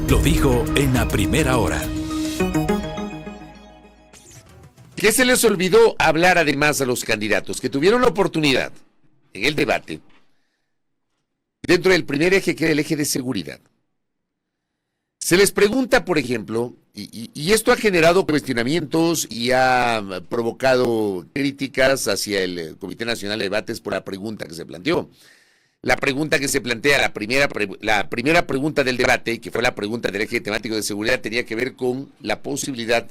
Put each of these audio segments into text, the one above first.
Lo dijo en la primera hora. ¿Qué se les olvidó hablar además a los candidatos que tuvieron la oportunidad en el debate dentro del primer eje, que era el eje de seguridad? Se les pregunta, por ejemplo, y esto ha generado cuestionamientos y ha provocado críticas hacia el Comité Nacional de Debates por la pregunta que se planteó. La pregunta que se plantea, la primera pregunta del debate, que fue la pregunta del eje temático de seguridad, tenía que ver con la posibilidad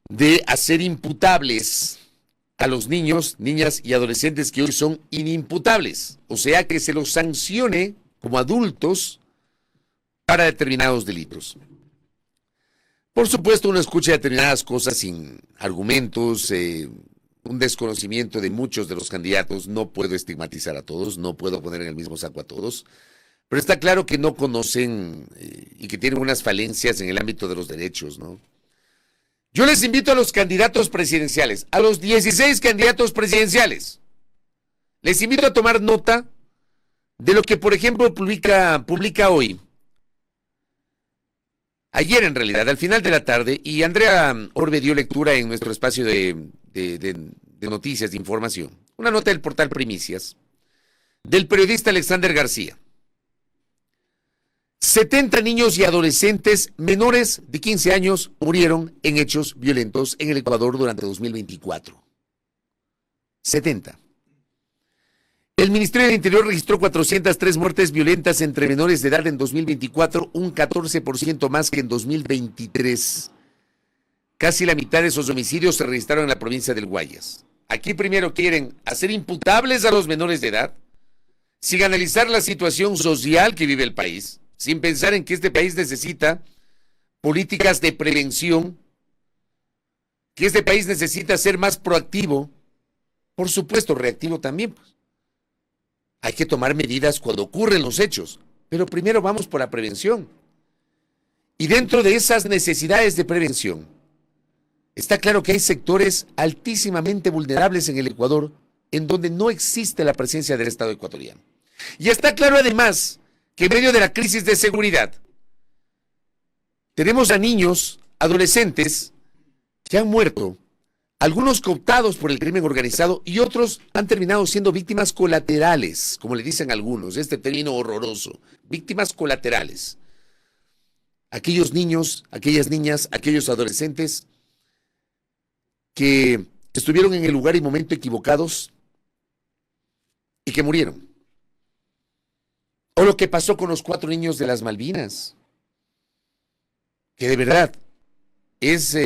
de hacer imputables a los niños, niñas y adolescentes que hoy son inimputables. O sea, que se los sancione como adultos para determinados delitos. Por supuesto, uno escucha determinadas cosas sin argumentos, un desconocimiento de muchos de los candidatos. No puedo estigmatizar a todos, no puedo poner en el mismo saco a todos, pero está claro que no conocen y que tienen unas falencias en el ámbito de los derechos, ¿no? Yo les invito a los candidatos presidenciales, a los 16 candidatos presidenciales, les invito a tomar nota de lo que, por ejemplo, publica hoy, ayer en realidad, al final de la tarde, y Andrea Orbe dio lectura en nuestro espacio de noticias, de información, una nota del portal Primicias, del periodista Alexander García. 70 niños y adolescentes menores de 15 años murieron en hechos violentos en el Ecuador durante 2024. 70. El Ministerio del Interior registró 403 muertes violentas entre menores de edad en 2024, un 14% más que en 2023. Casi la mitad de esos homicidios se registraron en la provincia del Guayas. Aquí primero quieren hacer imputables a los menores de edad, sin analizar la situación social que vive el país, sin pensar en que este país necesita políticas de prevención, que este país necesita ser más proactivo, por supuesto reactivo también, pues. Hay que tomar medidas cuando ocurren los hechos, pero primero vamos por la prevención. Y dentro de esas necesidades de prevención, está claro que hay sectores altísimamente vulnerables en el Ecuador, en donde no existe la presencia del Estado ecuatoriano. Y está claro además que en medio de la crisis de seguridad, tenemos a niños, adolescentes, que han muerto, algunos cooptados por el crimen organizado y otros han terminado siendo víctimas colaterales, como le dicen algunos, este término horroroso, víctimas colaterales. Aquellos niños, aquellas niñas, aquellos adolescentes que estuvieron en el lugar y momento equivocados y que murieron. O lo que pasó con los 4 niños de las Malvinas, que de verdad es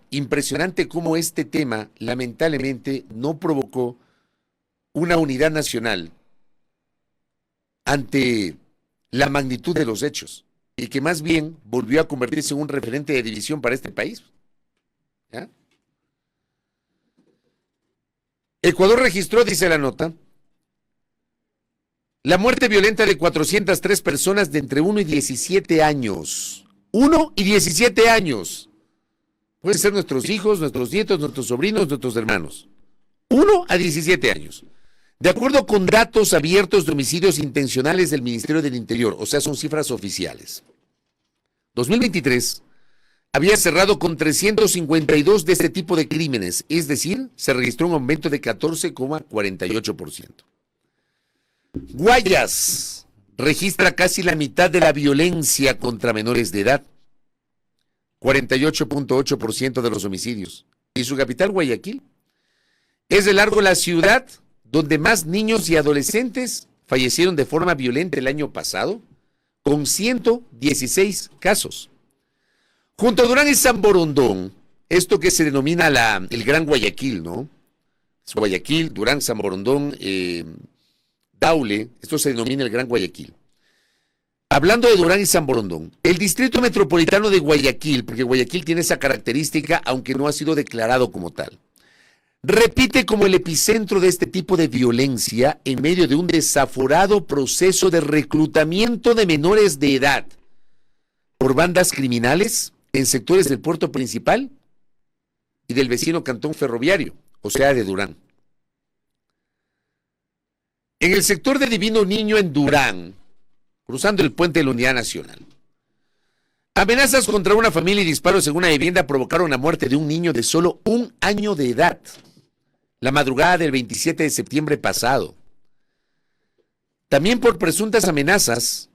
impresionante cómo este tema lamentablemente no provocó una unidad nacional ante la magnitud de los hechos y que más bien volvió a convertirse en un referente de división para este país. ¿Ya? Ecuador registró, dice la nota, la muerte violenta de 403 personas de entre 1 y 17 años. 1 y 17 años. Pueden ser nuestros hijos, nuestros nietos, nuestros sobrinos, nuestros hermanos. 1 a 17 años. De acuerdo con datos abiertos de homicidios intencionales del Ministerio del Interior, o sea, son cifras oficiales. 2023 había cerrado con 352 de este tipo de crímenes, es decir, se registró un aumento de 14,48%. Guayas registra casi la mitad de la violencia contra menores de edad, 48,8% de los homicidios. Y su capital, Guayaquil, es de largo la ciudad donde más niños y adolescentes fallecieron de forma violenta el año pasado, con 116 casos. Junto a Durán y San Borondón, esto que se denomina el Gran Guayaquil, ¿no? Es Guayaquil, Durán, San Borondón, Daule, esto se denomina el Gran Guayaquil. Hablando de Durán y San Borondón, el Distrito Metropolitano de Guayaquil, porque Guayaquil tiene esa característica, aunque no ha sido declarado como tal, repite como el epicentro de este tipo de violencia en medio de un desaforado proceso de reclutamiento de menores de edad por bandas criminales en sectores del puerto principal y del vecino cantón ferroviario, o sea, de Durán. En el sector de Divino Niño en Durán, cruzando el puente de la Unidad Nacional, Amenazas contra una familia y disparos en una vivienda provocaron la muerte de un niño de solo 1 año de edad, la madrugada del 27 de septiembre pasado. También por presuntas amenazas,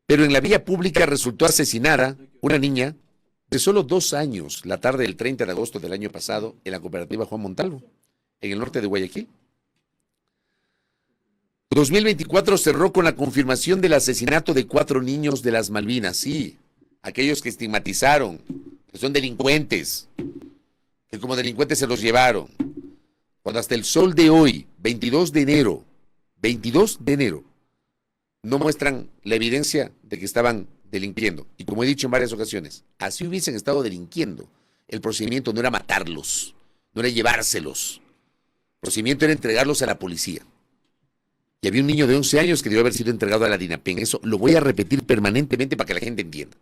pero en la vía pública resultó asesinada una niña de solo 2 años la tarde del 30 de agosto del año pasado en la cooperativa Juan Montalvo, en el norte de Guayaquil. 2024 cerró con la confirmación del asesinato de 4 niños de las Malvinas, sí, aquellos que estigmatizaron, que son delincuentes, que como delincuentes se los llevaron, cuando hasta el sol de hoy, 22 de enero, no muestran la evidencia de que estaban delinquiendo. Y como he dicho en varias ocasiones, así hubiesen estado delinquiendo, el procedimiento no era matarlos, no era llevárselos, el procedimiento era entregarlos a la policía. Y había un niño de 11 años que debió haber sido entregado a la DINAPEN. Eso lo voy a repetir permanentemente para que la gente entienda.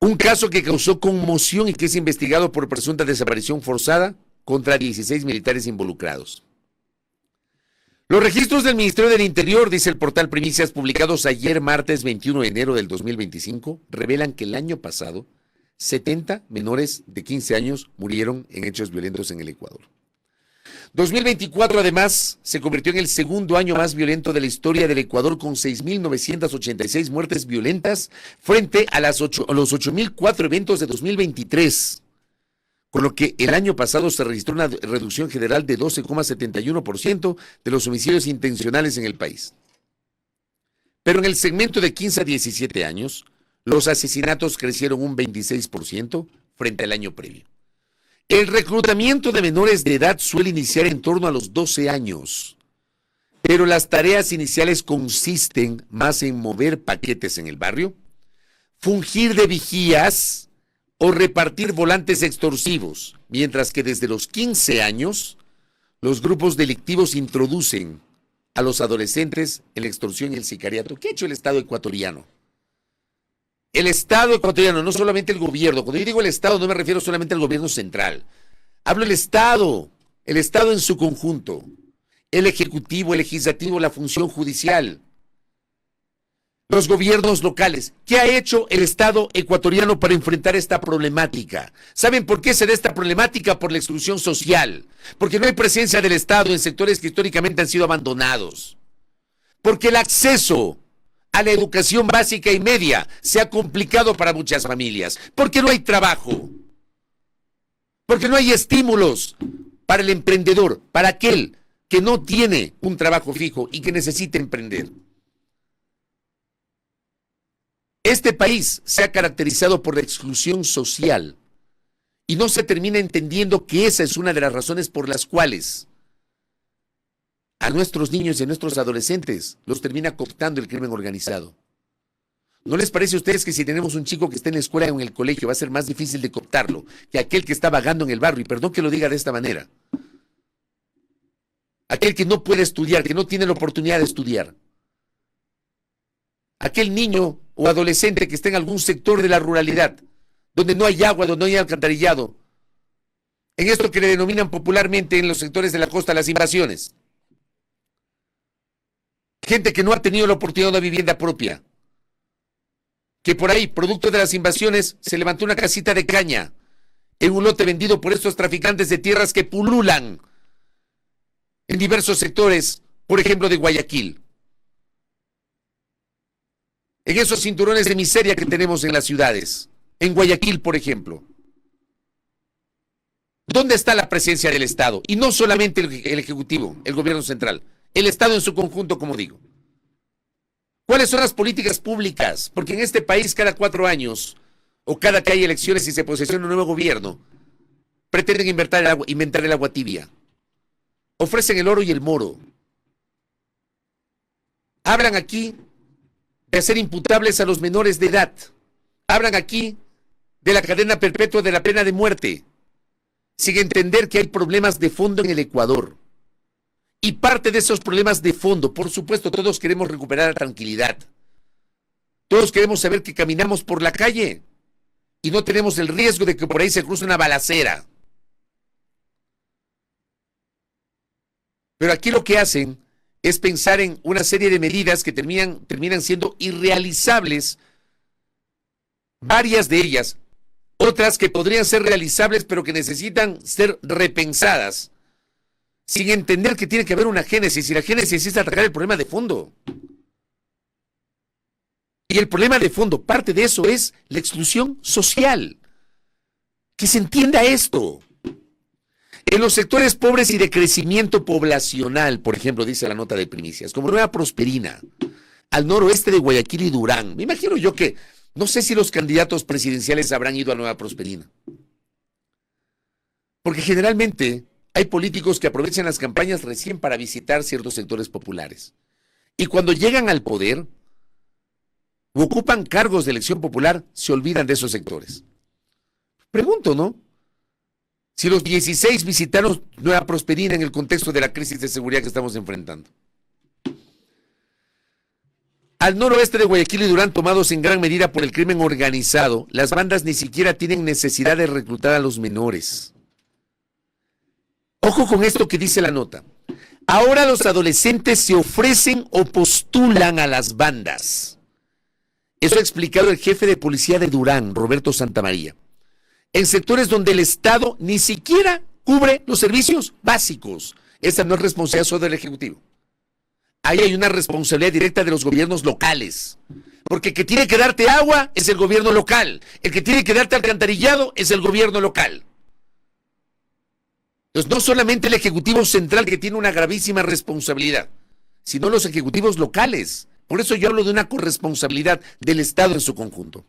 Un caso que causó conmoción y que es investigado por presunta desaparición forzada contra 16 militares involucrados. Los registros del Ministerio del Interior, dice el portal Primicias, publicados ayer martes 21 de enero del 2025, revelan que el año pasado 70 menores de 15 años murieron en hechos violentos en el Ecuador. 2024 además se convirtió en el segundo año más violento de la historia del Ecuador, con 6.986 muertes violentas frente a los 8.004 eventos de 2023, con lo que el año pasado se registró una reducción general de 12,71% de los homicidios intencionales en el país. Pero en el segmento de 15 a 17 años, los asesinatos crecieron un 26% frente al año previo. El reclutamiento de menores de edad suele iniciar en torno a los 12 años, pero las tareas iniciales consisten más en mover paquetes en el barrio, fungir de vigías o repartir volantes extorsivos, mientras que desde los 15 años los grupos delictivos introducen a los adolescentes en la extorsión y el sicariato. ¿Qué ha hecho el Estado ecuatoriano? El Estado ecuatoriano, no solamente el gobierno. Cuando yo digo el Estado no me refiero solamente al gobierno central. Hablo del Estado en su conjunto, el Ejecutivo, el Legislativo, la función judicial, los gobiernos locales. ¿Qué ha hecho el Estado ecuatoriano para enfrentar esta problemática? ¿Saben por qué se da esta problemática? Por la exclusión social, porque no hay presencia del Estado en sectores que históricamente han sido abandonados, porque el acceso a la educación básica y media se ha complicado para muchas familias, porque no hay trabajo, porque no hay estímulos para el emprendedor, para aquel que no tiene un trabajo fijo y que necesita emprender. Este país se ha caracterizado por la exclusión social y no se termina entendiendo que esa es una de las razones por las cuales a nuestros niños y a nuestros adolescentes los termina cooptando el crimen organizado. ¿No les parece a ustedes que si tenemos un chico que está en la escuela o en el colegio va a ser más difícil de cooptarlo que aquel que está vagando en el barrio? Y perdón que lo diga de esta manera. Aquel que no puede estudiar, que no tiene la oportunidad de estudiar. Aquel niño o adolescente que está en algún sector de la ruralidad, donde no hay agua, donde no hay alcantarillado. En esto que le denominan popularmente en los sectores de la costa las invasiones. Gente que no ha tenido la oportunidad de una vivienda propia. Que por ahí, producto de las invasiones, se levantó una casita de caña en un lote vendido por estos traficantes de tierras que pululan en diversos sectores, por ejemplo, de Guayaquil. En esos cinturones de miseria que tenemos en las ciudades. En Guayaquil, por ejemplo. ¿Dónde está la presencia del Estado? Y no solamente el Ejecutivo, el gobierno central. El Estado en su conjunto, como digo. ¿Cuáles son las políticas públicas? Porque en este país cada 4 años, o cada que hay elecciones y se posesiona un nuevo gobierno, pretenden inventar el agua tibia. Ofrecen el oro y el moro. Hablan aquí de hacer imputables a los menores de edad. Hablan aquí de la cadena perpetua de la pena de muerte, sin entender que hay problemas de fondo en el Ecuador. Y parte de esos problemas de fondo, por supuesto, todos queremos recuperar la tranquilidad. Todos queremos saber que caminamos por la calle y no tenemos el riesgo de que por ahí se cruce una balacera. Pero aquí lo que hacen es pensar en una serie de medidas que terminan siendo irrealizables varias de ellas, otras que podrían ser realizables pero que necesitan ser repensadas, sin entender que tiene que haber una génesis, y la génesis es atacar el problema de fondo. Y el problema de fondo, parte de eso es la exclusión social. Que se entienda esto. En los sectores pobres y de crecimiento poblacional, por ejemplo, dice la nota de Primicias, como Nueva Prosperina, al noroeste de Guayaquil y Durán. Me imagino yo que, no sé si los candidatos presidenciales habrán ido a Nueva Prosperina. Porque generalmente hay políticos que aprovechan las campañas recién para visitar ciertos sectores populares. Y cuando llegan al poder, o ocupan cargos de elección popular, se olvidan de esos sectores. Pregunto, ¿no? Si los 16 visitaron Nueva Prosperina en el contexto de la crisis de seguridad que estamos enfrentando. Al noroeste de Guayaquil y Durán, tomados en gran medida por el crimen organizado, las bandas ni siquiera tienen necesidad de reclutar a los menores. Ojo con esto que dice la nota. Ahora los adolescentes se ofrecen o postulan a las bandas. Eso ha explicado el jefe de policía de Durán, Roberto Santamaría. En sectores donde el Estado ni siquiera cubre los servicios básicos. Esa no es responsabilidad solo del Ejecutivo. Ahí hay una responsabilidad directa de los gobiernos locales. Porque el que tiene que darte agua es el gobierno local. El que tiene que darte alcantarillado es el gobierno local. Entonces, no solamente el Ejecutivo Central que tiene una gravísima responsabilidad, sino los ejecutivos locales. Por eso yo hablo de una corresponsabilidad del Estado en su conjunto.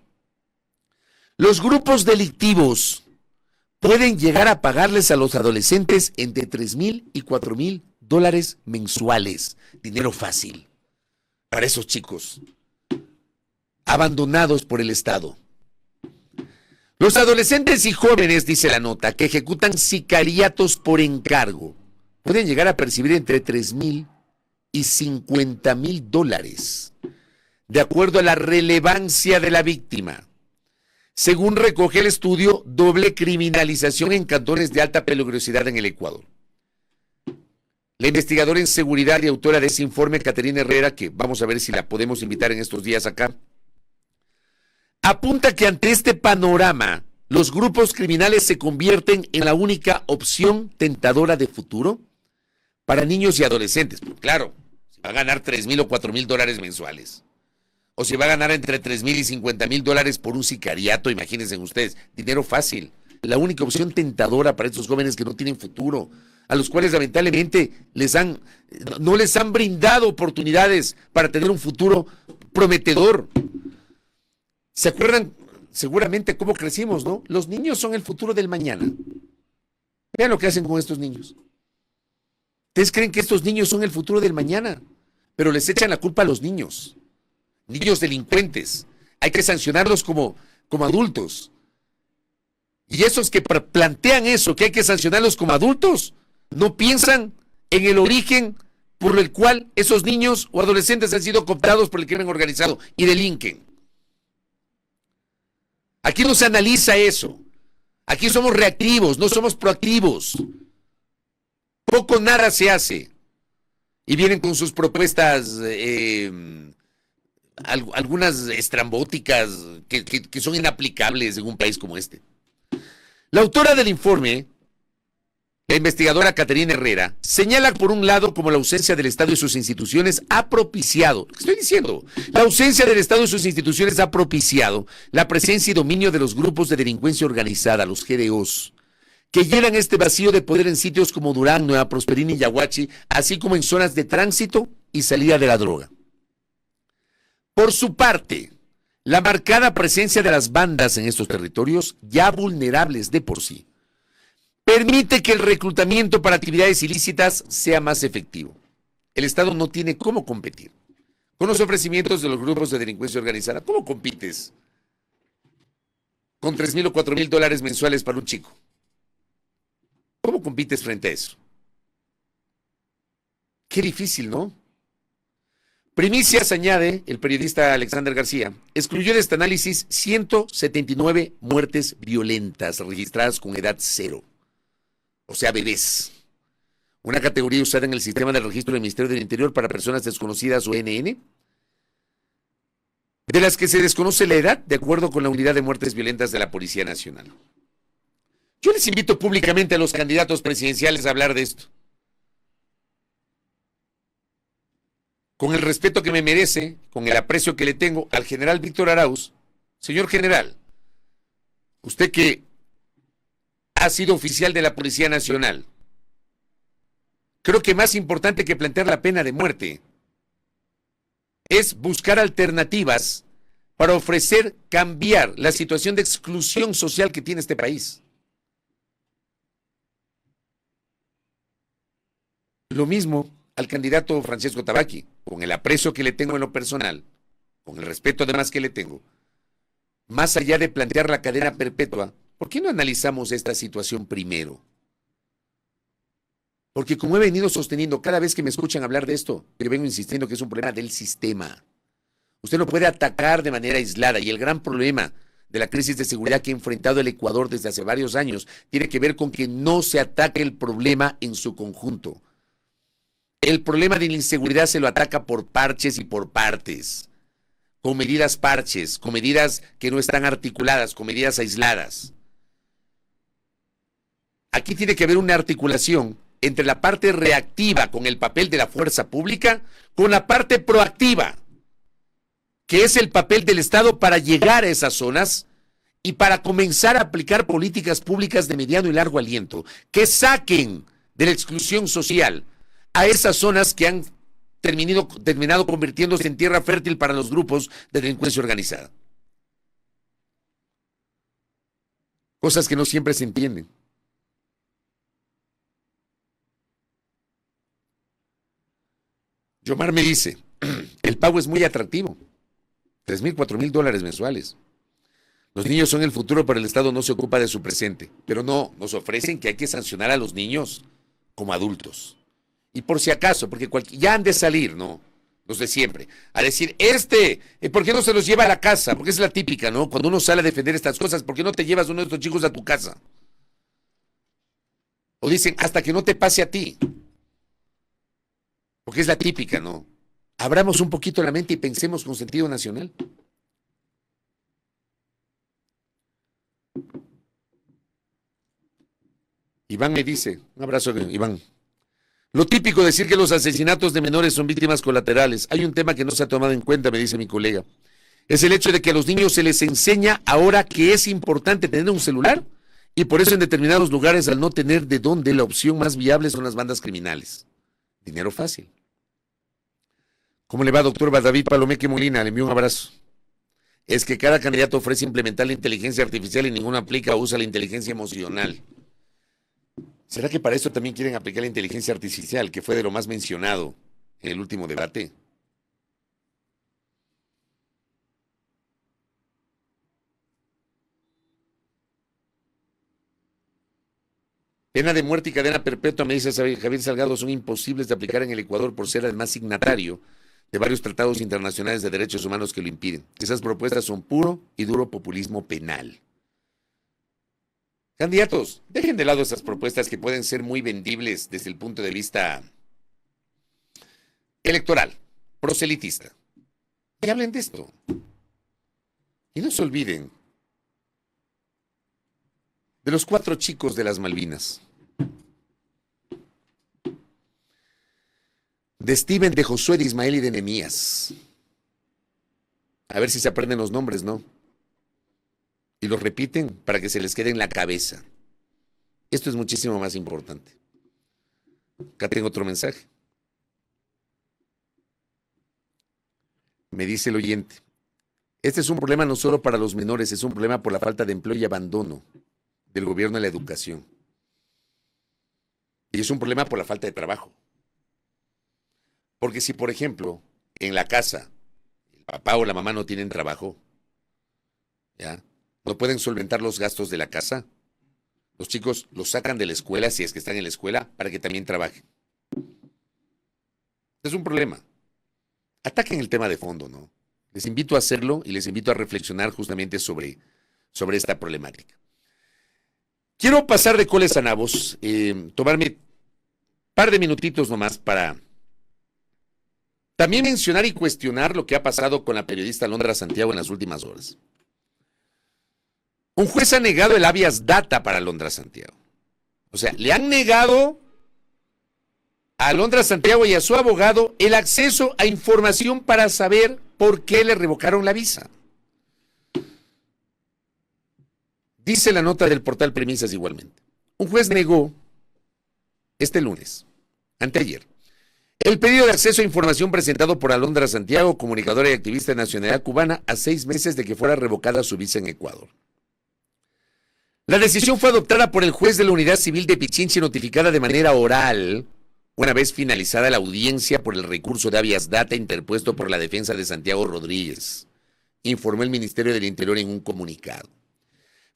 Los grupos delictivos pueden llegar a pagarles a los adolescentes entre $3,000 y $4,000 mensuales. Dinero fácil para esos chicos abandonados por el Estado. Los adolescentes y jóvenes, dice la nota, que ejecutan sicariatos por encargo, pueden llegar a percibir entre $3,000 y $50,000, de acuerdo a la relevancia de la víctima. Según recoge el estudio Doble Criminalización en Cantones de Alta Peligrosidad en el Ecuador. La investigadora en seguridad y autora de ese informe, Caterina Herrera, que vamos a ver si la podemos invitar en estos días acá, apunta que ante este panorama, los grupos criminales se convierten en la única opción tentadora de futuro para niños y adolescentes. Pues claro, si va a ganar $3,000 o $4,000 mensuales, o si va a ganar entre $3,000 y $50,000 por un sicariato, imagínense ustedes, dinero fácil. La única opción tentadora para estos jóvenes que no tienen futuro, a los cuales lamentablemente no les han brindado oportunidades para tener un futuro prometedor. ¿Se acuerdan seguramente cómo crecimos, no? Los niños son el futuro del mañana. Vean lo que hacen con estos niños. Ustedes creen que estos niños son el futuro del mañana, pero les echan la culpa a los niños. Niños delincuentes. Hay que sancionarlos como adultos. Y esos que plantean eso, que hay que sancionarlos como adultos, no piensan en el origen por el cual esos niños o adolescentes han sido cooptados por el crimen organizado y delinquen. Aquí no se analiza eso. Aquí somos reactivos, no somos proactivos. Poco nada se hace. Y vienen con sus propuestas, algunas estrambóticas que son inaplicables en un país como este. La autora del informe, la investigadora Caterina Herrera, señala por un lado como la ausencia del Estado y sus instituciones ha propiciado, estoy diciendo, la ausencia del Estado y sus instituciones ha propiciado la presencia y dominio de los grupos de delincuencia organizada, los GDOs, que llenan este vacío de poder en sitios como Durán, Nueva Prosperina y Yaguachi, así como en zonas de tránsito y salida de la droga. Por su parte, la marcada presencia de las bandas en estos territorios, ya vulnerables de por sí, permite que el reclutamiento para actividades ilícitas sea más efectivo. El Estado no tiene cómo competir con los ofrecimientos de los grupos de delincuencia organizada. ¿Cómo compites con $3,000 o $4,000 mensuales para un chico? ¿Cómo compites frente a eso? Qué difícil, ¿no? Primicias, añade el periodista Alexander García, excluyó de este análisis 179 muertes violentas registradas con edad 0. O sea, bebés. Una categoría usada en el sistema de registro del Ministerio del Interior para personas desconocidas o NN. de las que se desconoce la edad, de acuerdo con la Unidad de Muertes Violentas de la Policía Nacional. Yo les invito públicamente a los candidatos presidenciales a hablar de esto. Con el respeto que me merece, con el aprecio que le tengo al general Víctor Arauz. Señor general, usted que ha sido oficial de la Policía Nacional, creo que más importante que plantear la pena de muerte es buscar alternativas para ofrecer cambiar la situación de exclusión social que tiene este país. Lo mismo al candidato Francesco Tabaqui, con el aprecio que le tengo en lo personal, con el respeto además que le tengo, más allá de plantear la cadena perpetua, ¿por qué no analizamos esta situación primero? Porque como he venido sosteniendo, cada vez que me escuchan hablar de esto, yo vengo insistiendo que es un problema del sistema. Usted no puede atacar de manera aislada, y el gran problema de la crisis de seguridad que ha enfrentado el Ecuador desde hace varios años tiene que ver con que no se ataque el problema en su conjunto. El problema de la inseguridad se lo ataca por parches y por partes, con medidas parches, con medidas que no están articuladas, con medidas aisladas. Aquí tiene que haber una articulación entre la parte reactiva con el papel de la fuerza pública, con la parte proactiva, que es el papel del Estado para llegar a esas zonas y para comenzar a aplicar políticas públicas de mediano y largo aliento, que saquen de la exclusión social a esas zonas que han terminado convirtiéndose en tierra fértil para los grupos de delincuencia organizada. Cosas que no siempre se entienden. Yomar me dice, el pago es muy atractivo, $3,000, $4,000 mensuales. Los niños son el futuro, pero el Estado no se ocupa de su presente. Pero no, nos ofrecen que hay que sancionar a los niños como adultos. Y por si acaso, porque ya han de salir, ¿no? Los de siempre, a decir, ¿por qué no se los lleva a la casa? Porque es la típica, ¿no? Cuando uno sale a defender estas cosas, ¿por qué no te llevas uno de estos chicos a tu casa? O dicen, hasta que no te pase a ti. Porque es la típica, ¿no? Abramos un poquito la mente y pensemos con sentido nacional. Iván me dice, un abrazo, Iván. Lo típico decir que los asesinatos de menores son víctimas colaterales. Hay un tema que no se ha tomado en cuenta, me dice mi colega. Es el hecho de que a los niños se les enseña ahora que es importante tener un celular, y por eso en determinados lugares, al no tener de dónde, la opción más viable son las bandas criminales. Dinero fácil. ¿Cómo le va, doctor David Palomeque Molina? Le envío un abrazo. Es que cada candidato ofrece implementar la inteligencia artificial y ninguno aplica o usa la inteligencia emocional. ¿Será que para eso también quieren aplicar la inteligencia artificial, que fue de lo más mencionado en el último debate? Pena de muerte y cadena perpetua, me dice Javier Salgado, son imposibles de aplicar en el Ecuador por ser además signatario de varios tratados internacionales de derechos humanos que lo impiden. Esas propuestas son puro y duro populismo penal. Candidatos, dejen de lado esas propuestas que pueden ser muy vendibles desde el punto de vista electoral, proselitista. Y hablen de esto. Y no se olviden de los 4 chicos de las Malvinas. De Steven, de Josué, de Ismael y de Nehemías. A ver si se aprenden los nombres, ¿no? Y los repiten para que se les quede en la cabeza. Esto es muchísimo más importante. Acá tengo otro mensaje. Me dice el oyente, este es un problema no solo para los menores, es un problema por la falta de empleo y abandono del gobierno en la educación. Y es un problema por la falta de trabajo. Porque si, por ejemplo, en la casa, el papá o la mamá no tienen trabajo, ¿ya? No pueden solventar los gastos de la casa. Los chicos los sacan de la escuela, si es que están en la escuela, para que también trabajen. Es un problema. Ataquen el tema de fondo, ¿no? Les invito a hacerlo y les invito a reflexionar justamente sobre esta problemática. Quiero pasar de coles a nabos, tomarme un par de minutitos nomás para también mencionar y cuestionar lo que ha pasado con la periodista Alondra Santiago en las últimas horas. Un juez ha negado el habeas data para Alondra Santiago. O sea, le han negado a Alondra Santiago y a su abogado el acceso a información para saber por qué le revocaron la visa. Dice la nota del portal Premisas igualmente. Un juez negó este lunes, anteayer, el pedido de acceso a información presentado por Alondra Santiago, comunicadora y activista de nacionalidad cubana, a 6 meses de que fuera revocada su visa en Ecuador. La decisión fue adoptada por el juez de la Unidad Civil de Pichincha y notificada de manera oral, una vez finalizada la audiencia por el recurso de habeas data interpuesto por la defensa de Santiago Rodríguez, informó el Ministerio del Interior en un comunicado.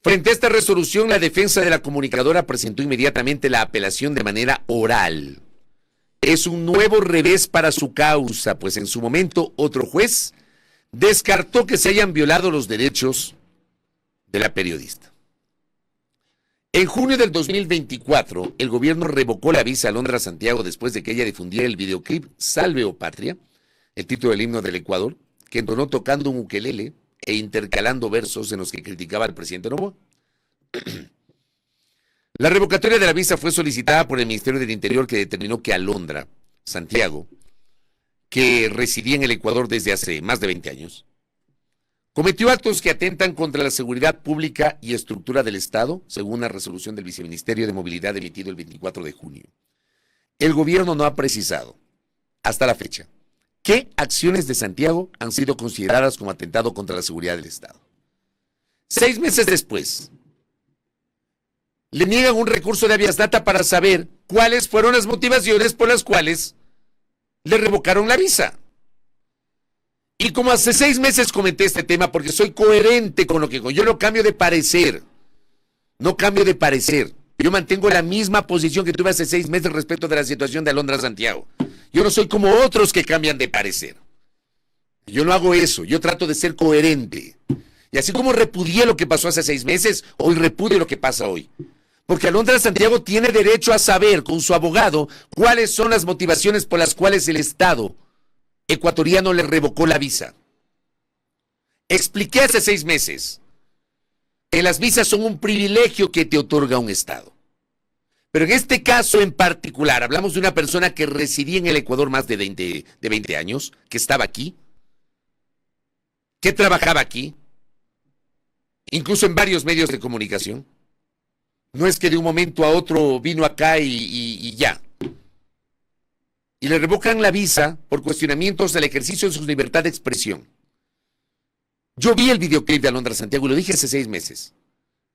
Frente a esta resolución, la defensa de la comunicadora presentó inmediatamente la apelación de manera oral. Es un nuevo revés para su causa, pues en su momento otro juez descartó que se hayan violado los derechos de la periodista. En junio del 2024, el gobierno revocó la visa a Alondra Santiago después de que ella difundiera el videoclip Salve o Patria, el título del himno del Ecuador, que entonó tocando un ukelele e intercalando versos en los que criticaba al presidente Noboa. La revocatoria de la visa fue solicitada por el Ministerio del Interior, que determinó que Alondra Santiago, que residía en el Ecuador desde hace más de 20 años, cometió actos que atentan contra la seguridad pública y estructura del Estado, según una resolución del Viceministerio de Movilidad emitido el 24 de junio. El gobierno no ha precisado, hasta la fecha, qué acciones de Santiago han sido consideradas como atentado contra la seguridad del Estado. 6 meses después, le niegan un recurso de habeas data para saber cuáles fueron las motivaciones por las cuales le revocaron la visa. Y como hace 6 meses comenté este tema, porque soy coherente con lo que yo no cambio de parecer, no cambio de parecer. Yo mantengo la misma posición que tuve hace 6 meses respecto de la situación de Alondra Santiago. Yo no soy como otros que cambian de parecer. Yo no hago eso, yo trato de ser coherente. Y así como repudié lo que pasó hace 6 meses, hoy repudio lo que pasa hoy. Porque Alondra Santiago tiene derecho a saber con su abogado cuáles son las motivaciones por las cuales el Estado ecuatoriano le revocó la visa. Expliqué hace 6 meses que las visas son un privilegio que te otorga un Estado. Pero en este caso en particular, hablamos de una persona que residía en el Ecuador más de 20 años, que estaba aquí, que trabajaba aquí, incluso en varios medios de comunicación. No es que de un momento a otro vino acá y ya. Y le revocan la visa por cuestionamientos del ejercicio de su libertad de expresión. Yo vi el videoclip de Alondra Santiago y lo dije hace 6 meses.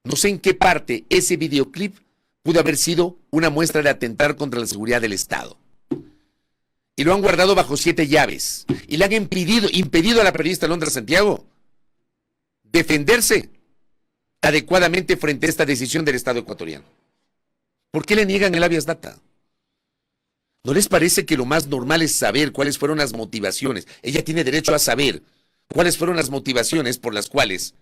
No sé en qué parte ese videoclip pudo haber sido una muestra de atentar contra la seguridad del Estado. Y lo han guardado bajo 7 llaves. Y le han impedido a la periodista Alondra Santiago defenderse adecuadamente frente a esta decisión del Estado ecuatoriano. ¿Por qué le niegan el habeas data? ¿No les parece que lo más normal es saber cuáles fueron las motivaciones? Ella tiene derecho a saber cuáles fueron las motivaciones por las cuales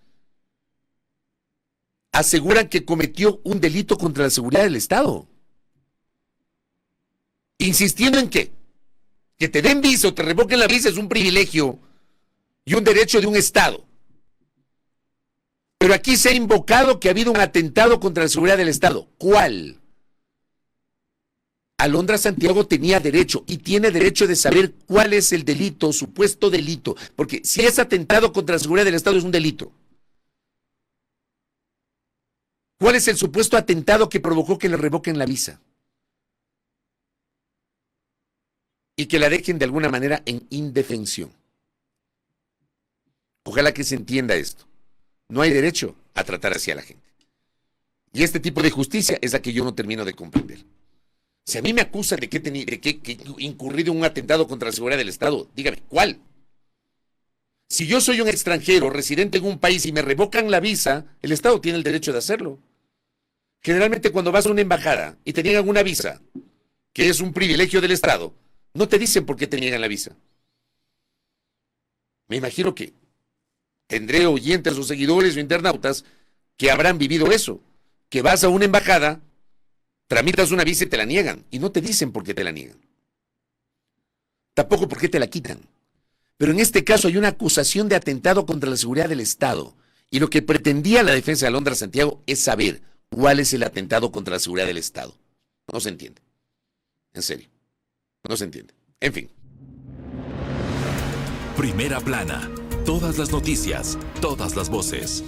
aseguran que cometió un delito contra la seguridad del Estado. Insistiendo en que te den visa o te revoquen la visa es un privilegio y un derecho de un Estado. Pero aquí se ha invocado que ha habido un atentado contra la seguridad del Estado. ¿Cuál? Alondra Santiago tenía derecho y tiene derecho de saber cuál es el delito, supuesto delito, porque si es atentado contra la seguridad del Estado es un delito. ¿Cuál es el supuesto atentado que provocó que le revoquen la visa? Y que la dejen de alguna manera en indefensión. Ojalá que se entienda esto. No hay derecho a tratar así a la gente. Y este tipo de justicia es la que yo no termino de comprender. Si a mí me acusan de que he incurrido en un atentado contra la seguridad del Estado, dígame, ¿cuál? Si yo soy un extranjero residente en un país y me revocan la visa, el Estado tiene el derecho de hacerlo. Generalmente cuando vas a una embajada y te niegan una visa, que es un privilegio del Estado, no te dicen por qué te niegan la visa. Me imagino que tendré oyentes o seguidores o internautas que habrán vivido eso, que vas a una embajada, tramitas una visa y te la niegan, y no te dicen por qué te la niegan. tampoco por qué te la quitan. Pero en este caso hay una acusación de atentado contra la seguridad del Estado. Y lo que pretendía la defensa de Alondra Santiago es saber cuál es el atentado contra la seguridad del Estado. No se entiende. En serio. No se entiende. En fin. Primera plana. Todas las noticias, todas las voces.